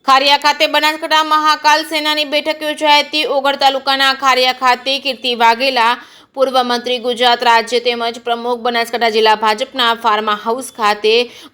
ખારિયા ખાતે બનાસકાંઠા મહાકાલ સેનાની બેઠક યોજાઈ હતી। ઓગળ તાલુકાના ખારિયા ખાતે કીર્તિ વાઘેલા પૂર્વ મંત્રી ગુજરાત રાજ્ય તેમજ પ્રમુખ બનાસકાંઠા જિલ્લા ભાજપના ફાર્મા હાઉસ ખાતે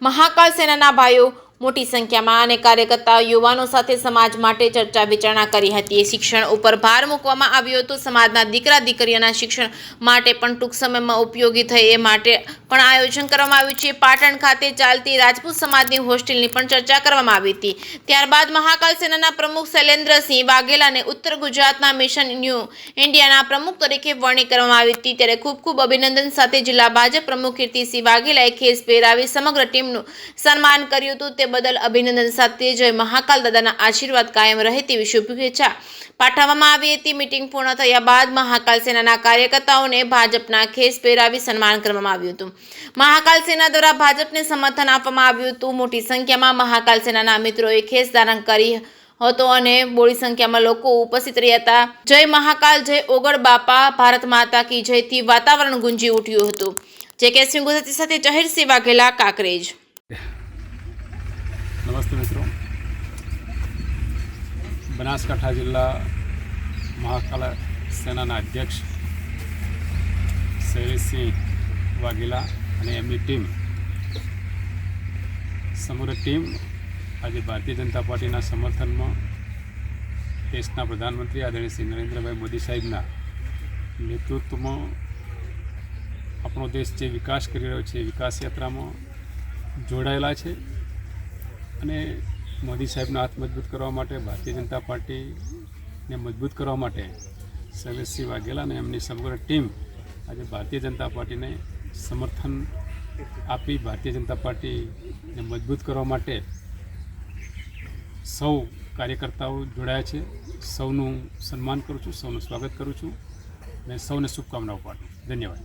મહાકાલ સેનાના ભાઈઓ મોટી સંખ્યામાં અને કાર્યકર્તા યુવાનો સાથે સમાજ માટે ચર્ચા વિચારણા કરી હતી। શિક્ષણ ઉપર ભાર મૂકવામાં આવ્યો હતો। સમાજના દીકરા દીકરીઓના શિક્ષણ માટે પણ ટૂંક સમયમાં ઉપયોગી થાય એ માટે પણ આયોજન કરવામાં આવ્યું છે। પાટણ ખાતે ચાલતી રાજપૂત સમાજની હોસ્ટેલની પણ ચર્ચા કરવામાં આવી હતી। ત્યારબાદ મહાકાલ સેનાના પ્રમુખ શૈલેન્દ્રસિંહ વાઘેલાને ઉત્તર ગુજરાતના મિશન ન્યૂ ઇન્ડિયાના પ્રમુખ તરીકે વરણી કરવામાં આવી હતી। ત્યારે ખૂબ ખૂબ અભિનંદન સાથે જિલ્લા ભાજપ પ્રમુખ કીર્તિસિંહ વાઘેલાએ ખેસ પહેરાવી સમગ્ર ટીમનું સન્માન કર્યું હતું। બદલ અભિનંદન સાથે જય મહાકાલ દાદાના આશીર્વાદ કાયમ રહે તેવી શુભેચ્છા પાઠવવામાં આવી હતી। મીટિંગ પૂર્ણ થયા બાદ મહાકાલ સેનાના કાર્યકર્તાઓને ભાજપના ખેસ પહેરાવી સન્માન કરવામાં આવ્યું હતું। મહાકાલ સેના દ્વારા ભાજપને સમર્થન આપવામાં આવ્યું હતું। મોટી સંખ્યામાં મહાકાલ સેનાના મિત્રોએ ખેસ ધારણ કરી હતો અને બોડી સંખ્યામાં લોકો ઉપસ્થિત રહ્યા હતા। જય મહાકાલ, જય ઓગળ બાપા, ભારત માતા કી જયથી વાતાવરણ ગુંજી ઉઠ્યું હતું। જે કે સિંહ ગુજરાતી સાથે જહીરસિંહ વાઘેલા, કાંકરેજ। नमस्ते मित्रों, बनासकांठा जिला महाकाल सेना अध्यक्ष शैलेन्द्रसिंह वाघेला અને એમની ટીમ સમગ્ર ટીમ આજે ભારતીય જનતા પાર્ટીના સમર્થનમાં દેશના પ્રધાનમંત્રી આદરણીય શ્રી નરેન્દ્રભાઈ મોદી સાહેબના નેતૃત્વમાં આપણો દેશ જે વિકાસ કરી રહ્યો છે વિકાસ યાત્રામાં જોડાયેલા છે અને મોદી સાહેબનો હાથ મજબૂત કરવા માટે ભારતીય જનતા પાર્ટીને મજબૂત કરવા માટે શૈલેન્દ્રસિંહ વાઘેલા અને એમની સમગ્ર ટીમ આજે ભારતીય જનતા પાર્ટીને સમર્થન આપી ભારતીય જનતા પાર્ટીને મજબૂત કરવા માટે સૌ કાર્યકર્તાઓ જોડાયા છે। સૌનું સન્માન કરું છું, સૌનું સ્વાગત કરું છું અને સૌને શુભકામનાઓ પાઠવું। ધન્યવાદ।